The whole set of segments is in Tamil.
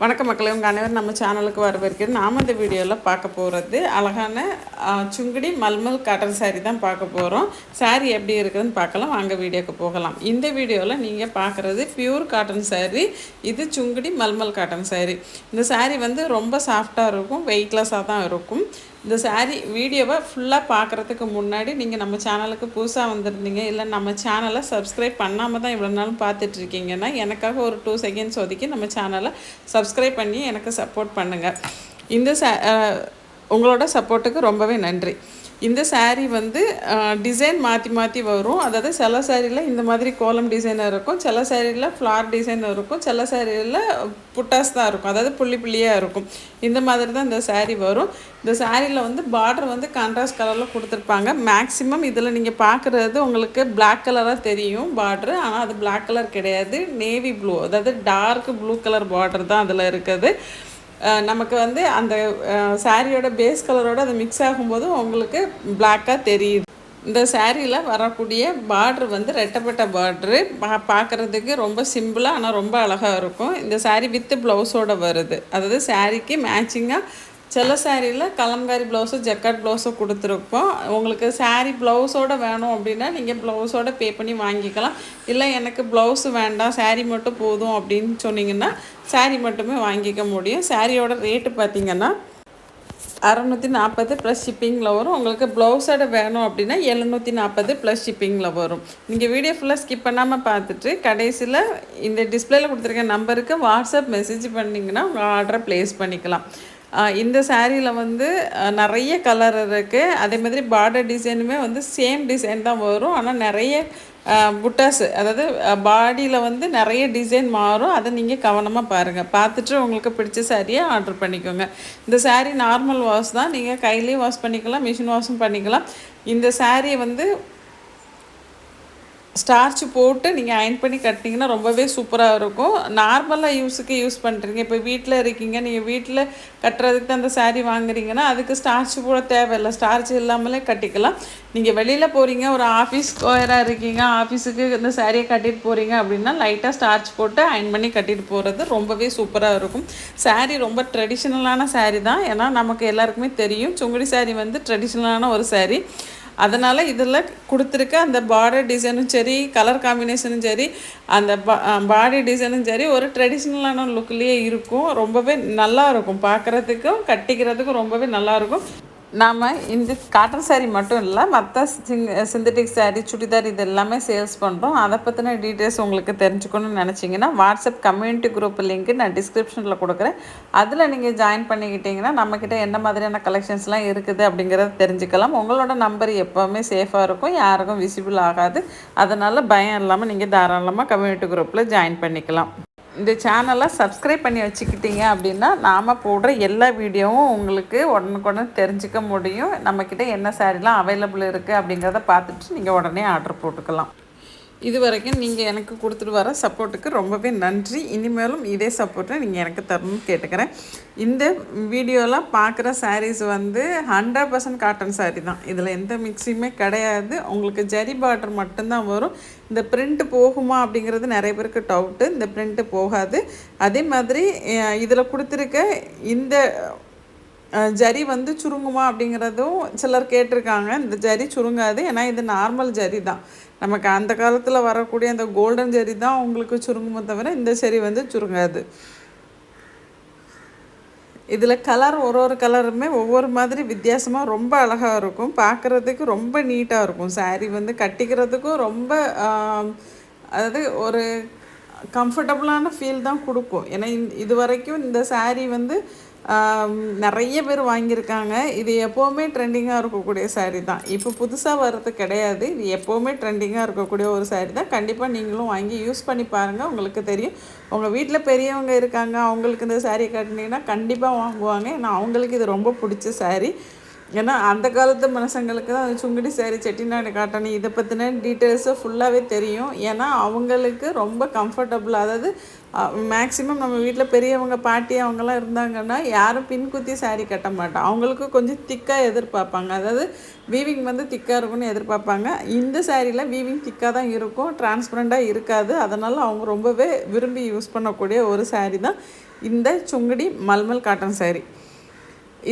வணக்கம் மக்களே, உங்கள் அனைவரும் நம்ம சேனலுக்கு வரவேற்கிறது. நாம் இந்த வீடியோவில் பார்க்க போகிறது அழகான சுங்குடி மல்மல் காட்டன் சாரீ தான் பார்க்க போகிறோம். சாரீ எப்படி இருக்குதுன்னு பார்க்கலாம், வாங்க வீடியோக்கு போகலாம். இந்த வீடியோவில் நீங்கள் பார்க்குறது பியூர் காட்டன் சாரீ. இது சுங்குடி மல்மல் காட்டன் சாரீ. இந்த சாரீ வந்து ரொம்ப சாஃப்டாக இருக்கும், வெயிட்லெஸ்ஸாக தான் இருக்கும். இந்த சாரீ வீடியோவை ஃபுல்லாக பார்க்குறதுக்கு முன்னாடி நீங்கள் நம்ம சேனலுக்கு புதுசாக வந்திருந்தீங்க, இல்லை நம்ம சேனலை சப்ஸ்கிரைப் பண்ணாமல் தான் இவ்வளோ நாளும் பார்த்துட்ருக்கீங்கன்னா எனக்காக ஒரு 2 செகண்ட்ஸ் ஒதுக்கி நம்ம சேனலை சப்ஸ்கிரைப் பண்ணி எனக்கு சப்போர்ட் பண்ணுங்கள். இந்த உங்களோட சப்போர்ட்டுக்கு ரொம்பவே நன்றி. இந்த சாரீ வந்து டிசைன் மாற்றி மாற்றி வரும். அதாவது சில சாரியில் இந்த மாதிரி கோலம் டிசைன் இருக்கும், சில சாரியில் ஃப்ளார் டிசைன் இருக்கும், சில சாரியில் புட்டாஸ் தான் இருக்கும், அதாவது புள்ளி புள்ளியாக இருக்கும். இந்த மாதிரி தான் இந்த சாரீ வரும். இந்த சாரியில் வந்து பார்டர் வந்து கான்ட்ராஸ்ட் கலரில் கொடுத்துருப்பாங்க. மேக்ஸிமம் இதில் நீங்கள் பார்க்குறது உங்களுக்கு பிளாக் கலராக தெரியும் பார்ட்ரு, ஆனால் அது பிளாக் கலர் கிடையாது, நேவி ப்ளூ, அதாவது டார்க் ப்ளூ கலர் பார்டர் தான் அதில் இருக்குது. நமக்கு வந்து அந்த சாரியோட பேஸ் கலரோடு அது மிக்ஸ் ஆகும்போது உங்களுக்கு பிளாக்காக தெரியுது. இந்த சாரியில் வரக்கூடிய பார்ட்ரு வந்து ரெட்டப்பட்ட பார்ட்ரு, பார்க்குறதுக்கு ரொம்ப சிம்பிளாக ஆனால் ரொம்ப அழகாக இருக்கும். இந்த சாரீ வித்து ப்ளவுஸோடு வருது, அதாவது சாரீக்கு மேட்சிங்காக சில சாரியில் கலம்காரி ப்ளவுஸு ஜக்காட் ப்ளவுஸோ கொடுத்துருப்போம். உங்களுக்கு சாரீ ப்ளவுஸோடு வேணும் அப்படின்னா நீங்கள் ப்ளவுஸோடு பே பண்ணி வாங்கிக்கலாம். இல்லை எனக்கு ப்ளவுஸு வேண்டாம், சாரீ மட்டும் போதும் அப்படின்னு சொன்னிங்கன்னா சாரீ மட்டுமே வாங்கிக்க முடியும். சாரியோட ரேட்டு பார்த்திங்கன்னா 640 ப்ளஸ் ஷிப்பிங்கில் வரும். உங்களுக்கு ப்ளவுஸோட வேணும் அப்படின்னா 740 ப்ளஸ் ஷிப்பிங்கில் வரும். நீங்கள் வீடியோ ஃபுல்லாக ஸ்கிப் பண்ணாமல் பார்த்துட்டு கடைசியில் இந்த டிஸ்பிளேயில் கொடுத்துருக்க நம்பருக்கு வாட்ஸ்அப் மெசேஜ் பண்ணிங்கன்னா உங்கள் ஆர்டரை ப்ளேஸ் பண்ணிக்கலாம். இந்த சாரியில் வந்து நிறைய கலர் இருக்குது. அதே மாதிரி பார்டர் டிசைனுமே வந்து சேம் டிசைன் தான் வரும், ஆனால் நிறைய புட்டாஸு, அதாவது பாடியில் வந்து நிறைய டிசைன் மாறும். அதை நீங்கள் கவனமாக பாருங்கள், பார்த்துட்டு உங்களுக்கு பிடிச்ச சாரியை ஆர்டர் பண்ணிக்கோங்க. இந்த சாரீ நார்மல் வாஷ் தான், நீங்கள் கையிலேயும் வாஷ் பண்ணிக்கலாம், மிஷின் வாஷும் பண்ணிக்கலாம். இந்த சாரியை வந்து ஸ்டார்ச் போட்டு நீங்கள் அயன் பண்ணி கட்டினீங்கன்னா ரொம்பவே சூப்பராக இருக்கும். நார்மலாக யூஸுக்கு யூஸ் பண்ணுறீங்க, இப்போ வீட்டில் இருக்கீங்க, நீங்கள் வீட்டில் கட்டுறதுக்கு அந்த சாரீ வாங்குறீங்கன்னா அதுக்கு ஸ்டார்ச் போட தேவையில்லை, ஸ்டார்ச் இல்லாமலே கட்டிக்கலாம். நீங்கள் வெளியில் போகிறீங்க, ஒரு ஆஃபீஸ் ஸ்கொயராக இருக்கீங்க, ஆஃபீஸுக்கு இந்த சாரியை கட்டிட்டு போகிறீங்க அப்படின்னா லைட்டாக ஸ்டார்ச் போட்டு அயன் பண்ணி கட்டிட்டு போகிறது ரொம்பவே சூப்பராக இருக்கும். சாரீ ரொம்ப ட்ரெடிஷ்னலான சாரீ தான், ஏன்னா நமக்கு எல்லாருக்குமே தெரியும் சுங்குடி சாரீ வந்து ட்ரெடிஷ்னலான ஒரு சாரீ. அதனால் இதில் கொடுத்துருக்க அந்த பார்டர் டிசைனும் சரி, கலர் காம்பினேஷனும் சரி, அந்த பாடி டிசைனும் சரி ஒரு ட்ரெடிஷ்னலான லுக்லேயே இருக்கும். ரொம்பவே நல்லாயிருக்கும், பார்க்குறதுக்கும் கட்டிக்கிறதுக்கும் ரொம்பவே நல்லாயிருக்கும். நாம் இந்த காட்டன் சாரீ மட்டும் இல்லை, மற்ற சிந்தட்டிக் சாரீ, சுடிதார் இது எல்லாமே சேல்ஸ் பண்ணுறோம். அதை பற்றின டீட்டெயில்ஸ் உங்களுக்கு தெரிஞ்சுக்கணும்னு நினச்சிங்கன்னா வாட்ஸ்அப் கம்யூனிட்டி குரூப் லிங்க்கு நான் டிஸ்கிரிப்ஷனில் கொடுக்குறேன். அதில் நீங்கள் ஜாயின் பண்ணிக்கிட்டிங்கன்னா நம்மக்கிட்ட என்ன மாதிரியான கலெக்ஷன்ஸ்லாம் இருக்குது அப்படிங்கிறத தெரிஞ்சுக்கலாம். உங்களோட நம்பர் எப்போவுமே சேஃபாக இருக்கும், யாருக்கும் விசிபிள் ஆகாது. அதனால் பயம் இல்லாமல் நீங்கள் தாராளமாக கம்யூனிட்டி குரூப்பில் ஜாயின் பண்ணிக்கலாம். இந்த சேனலை சப்ஸ்கிரைப் பண்ணி வச்சுக்கிட்டீங்க அப்படின்னா நாம் போடுற எல்லா வீடியோவும் உங்களுக்கு உடனுக்குடன் தெரிஞ்சிக்க முடியும். நம்மக்கிட்ட என்ன சாரீலாம் அவைலபிள் இருக்குது அப்படிங்கிறத பார்த்துட்டு நீங்கள் உடனே ஆர்டர் போட்டுக்கலாம். இது வரைக்கும் நீங்கள் எனக்கு கொடுத்துட்டு வர சப்போர்ட்டுக்கு ரொம்பவே நன்றி. இனிமேலும் இதே சப்போர்ட்டை நீங்கள் எனக்கு தரணும்னு கேட்டுக்கிறேன். இந்த வீடியோலாம் பார்க்குற சாரீஸ் வந்து 100% காட்டன் சாரீ தான், இதில் எந்த மிக்ஸிங்குமே கிடையாது. உங்களுக்கு ஜரி பார்டர் மட்டும்தான் வரும். இந்த பிரிண்ட்டு போகுமா அப்படிங்கிறது நிறைய பேருக்கு டவுட்டு. இந்த பிரிண்ட்டு போகாது. அதே மாதிரி இதில் கொடுத்துருக்க இந்த ஜரி வந்து சுருங்குமா அப்படிங்கிறதும் சிலர் கேட்டிருக்காங்க. இந்த ஜரி சுருங்காது, ஏன்னா இது நார்மல் ஜரி தான். நமக்கு அந்த காலத்தில் வரக்கூடிய அந்த கோல்டன் ஜரி தான் உங்களுக்கு சுருங்குமே தவிர இந்த ஜரி வந்து சுருங்காது. இதில் கலர் ஒரு கலருமே ஒவ்வொரு மாதிரி வித்தியாசமாக ரொம்ப அழகாக இருக்கும், பார்க்குறதுக்கு ரொம்ப நீட்டாக இருக்கும். சாரீ வந்து கட்டிக்கிறதுக்கும் ரொம்ப அதாவது ஒரு கம்ஃபர்டபுளான ஃபீல் தான் கொடுக்கும். ஏன்னா இது வரைக்கும் இந்த சாரீ வந்து நிறைய பேர் வாங்கியிருக்காங்க. இது எப்போவுமே ட்ரெண்டிங்காக இருக்கக்கூடிய சாரீ தான், இப்போ புதுசாக வர்றது கிடையாது. இது எப்போவுமே ட்ரெண்டிங்காக இருக்கக்கூடிய ஒரு சாரீ தான். கண்டிப்பாக நீங்களும் வாங்கி யூஸ் பண்ணி பாருங்கள், உங்களுக்கு தெரியும். உங்கள் வீட்டில் பெரியவங்க இருக்காங்க, அவங்களுக்கு இந்த சாரீ கட்டினீங்கன்னா கண்டிப்பாக வாங்குவாங்க, ஏன்னா அவங்களுக்கு இது ரொம்ப பிடிச்ச சாரீ. ஏன்னா அந்த காலத்து மனுஷங்களுக்கு தான் அந்த சுங்குடி சாரீ, செட்டிநாடு காட்டன் இதை பற்றின டீட்டெயில்ஸை ஃபுல்லாகவே தெரியும். ஏன்னா அவங்களுக்கு ரொம்ப கம்ஃபர்டபுள், அதாவது மேக்ஸிமம் நம்ம வீட்டில் பெரியவங்க பாட்டி அவங்கெல்லாம் இருந்தாங்கன்னா யாரும் பின்குத்தி சாரீ கட்ட மாட்டோம், அவங்களுக்கு கொஞ்சம் திக்காக எதிர்பார்ப்பாங்க, அதாவது வீவிங் வந்து திக்காக இருக்கும்னு எதிர்பார்ப்பாங்க. இந்த சாரியில் வீவிங் திக்காக தான் இருக்கும், டிரான்ஸ்பரண்ட்டாக இருக்காது. அதனால் அவங்க ரொம்பவே விரும்பி யூஸ் பண்ணக்கூடிய ஒரு சாரீ தான் இந்த சுங்குடி மல்மல் காட்டன் saree.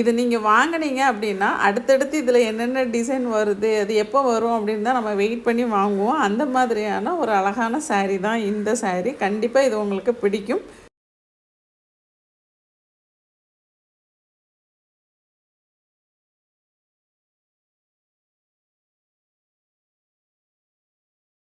இது நீங்கள் வாங்கினீங்க அப்படின்னா அடுத்தடுத்து இதில் என்னென்ன டிசைன் வருது, அது எப்போ வரும் அப்படின்னு தான் நம்ம வெயிட் பண்ணி வாங்குவோம். அந்த மாதிரியான ஒரு அழகான saree தான் இந்த saree. கண்டிப்பாக இது உங்களுக்கு பிடிக்கும்.